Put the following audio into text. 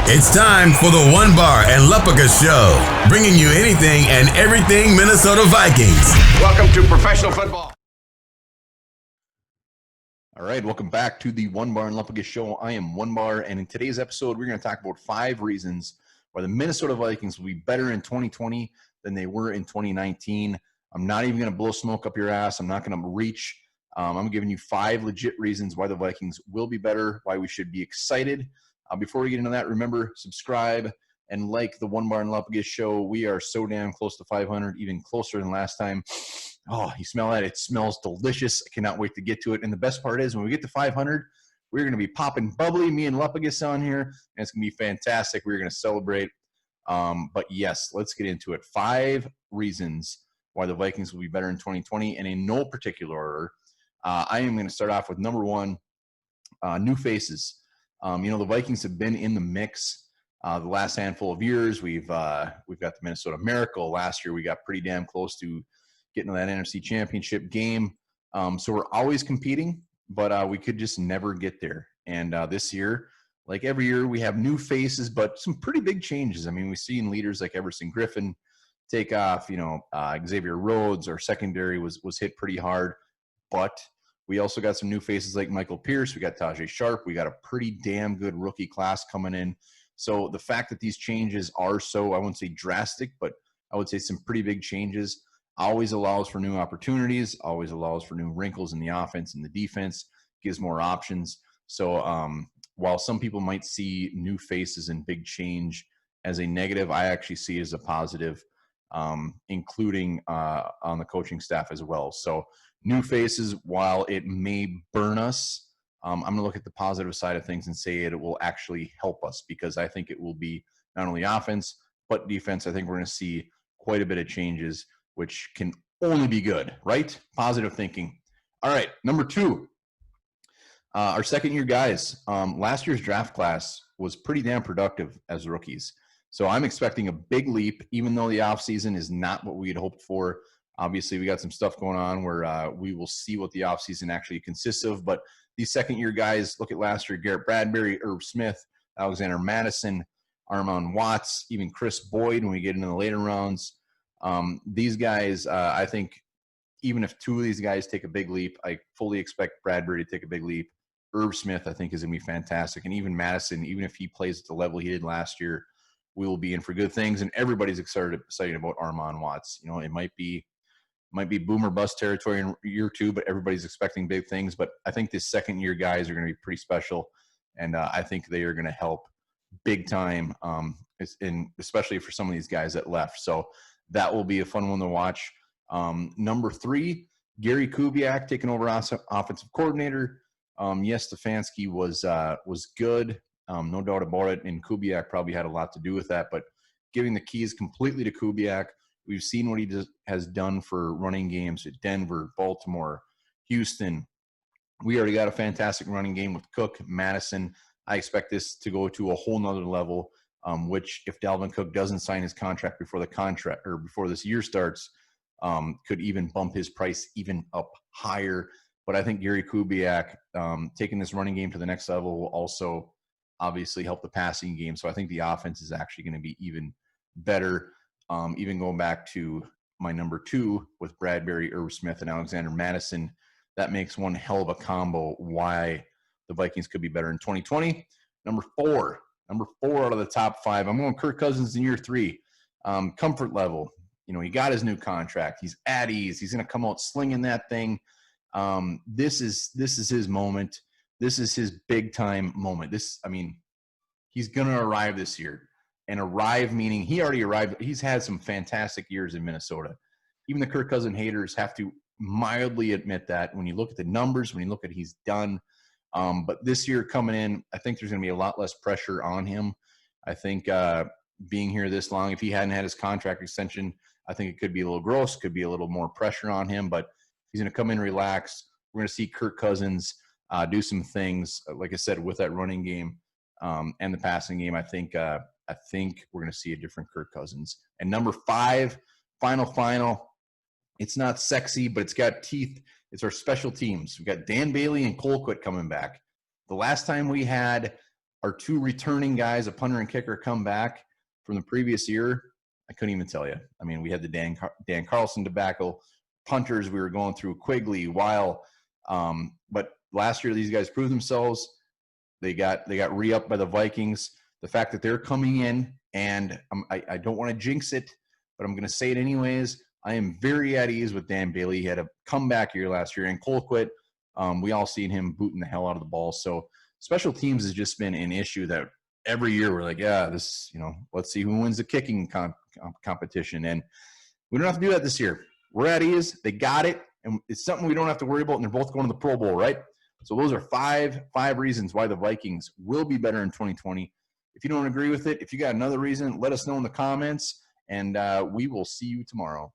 It's time for the One Bar and Lupica Show, bringing you anything and everything Minnesota Vikings. Welcome to professional football. All right, welcome back to the One Bar and Lupica Show. I am One Bar, and in today's episode, we're going to talk about 5 reasons why the Minnesota Vikings will be better in 2020 than they were in 2019. I'm not even going to blow smoke up your ass. I'm not going to reach. I'm giving you 5 legit reasons why the Vikings will be better, why we should be excited. Before we get into that, remember, subscribe and like the One Bar and Lupica Show. We are so damn close to 500, even closer than last time. Oh, you smell that? It smells delicious. I cannot wait to get to it. And the best part is when we get to 500, we're going to be popping bubbly, me and Lupica on here, and it's going to be fantastic. We're going to celebrate. But yes, let's get into it. 5 reasons why the Vikings will be better in 2020, and in no particular order. I am going to start off with number 1, new faces. The Vikings have been in the mix the last handful of years. We've got the Minnesota Miracle. Last year, we got pretty damn close to getting to that NFC Championship game. So we're always competing, but we could just never get there. And this year, like every year, we have new faces, but some pretty big changes. I mean, we've seen leaders like Everson Griffin take off. Xavier Rhodes, our secondary was hit pretty hard, but we also got some new faces like Michael Pierce. We got Tajay Sharp. We got a pretty damn good rookie class coming in. So the fact that these changes are so, I wouldn't say drastic, but I would say some pretty big changes, always allows for new opportunities, always allows for new wrinkles in the offense and the defense, gives more options. So while some people might see new faces and big change as a negative, I actually see it as a positive, including on the coaching staff as well. So new faces, while it may burn us, I'm going to look at the positive side of things and say it will actually help us, because I think it will be not only offense, but defense. I think we're going to see quite a bit of changes, which can only be good, right? Positive thinking. All right, number 2, our second-year guys. Last year's draft class was pretty damn productive as rookies. So I'm expecting a big leap, even though the offseason is not what we had hoped for. Obviously, we got some stuff going on where we will see what the offseason actually consists of. But these second-year guys, look at last year, Garrett Bradbury, Irv Smith, Alexander Madison, Armon Watts, even Chris Boyd when we get into the later rounds. These guys, I think, even if 2 of these guys take a big leap, I fully expect Bradbury to take a big leap. Irv Smith, I think, is going to be fantastic. And even Madison, even if he plays at the level he did last year, we will be in for good things. And everybody's excited about Armon Watts. It might be boom or bust territory in year 2, but everybody's expecting big things. But I think these second-year guys are going to be pretty special, and I think they are going to help big time, and especially for some of these guys that left. So that will be a fun one to watch. Number 3, Gary Kubiak taking over offensive coordinator. Yes, Stefanski was good, no doubt about it, and Kubiak probably had a lot to do with that. But giving the keys completely to Kubiak, we've seen what he has done for running games at Denver, Baltimore, Houston. We already got a fantastic running game with Cook, Madison. I expect this to go to a whole nother level, which if Dalvin Cook doesn't sign his contract before this year starts, could even bump his price even up higher. But I think Gary Kubiak taking this running game to the next level will also obviously help the passing game. So I think the offense is actually going to be even better. Even going back to my number 2 with Bradbury, Irv Smith, and Alexander Madison, that makes one hell of a combo why the Vikings could be better in 2020. Number 4 out of the top 5, I'm going Kirk Cousins in year 3. Comfort level, he got his new contract. He's at ease. He's going to come out slinging that thing. This is his moment. This is his big time moment. He's going to arrive this year. And arrive meaning he already arrived. He's had some fantastic years in Minnesota. Even the Kirk Cousins haters have to mildly admit that when you look at the numbers, when you look at he's done. But this year coming in, I think there's going to be a lot less pressure on him. I think being here this long, if he hadn't had his contract extension, I think it could be a little gross, could be a little more pressure on him. But he's going to come in relaxed. We're going to see Kirk Cousins do some things, like I said, with that running game and the passing game. I think we're going to see a different Kirk Cousins. And number 5, final. It's not sexy, but it's got teeth. It's our special teams. We got Dan Bailey and Colquitt coming back. The last time we had our two returning guys, a punter and kicker, come back from the previous year, I couldn't even tell you. I mean, we had the Dan Carlson debacle. Punters, we were going through Quigley, Weil. But last year, these guys proved themselves. They got re-upped by the Vikings. The fact that they're coming in, and I don't want to jinx it, but I'm going to say it anyways. I am very at ease with Dan Bailey. He had a comeback year last year, and Colquitt, we all seen him booting the hell out of the ball. So special teams has just been an issue that every year we're like, yeah, this, let's see who wins the kicking competition. And we don't have to do that this year. We're at ease. They got it, and it's something we don't have to worry about, and they're both going to the Pro Bowl, right? So those are five reasons why the Vikings will be better in 2020. If you don't agree with it, if you got another reason, let us know in the comments, and we will see you tomorrow.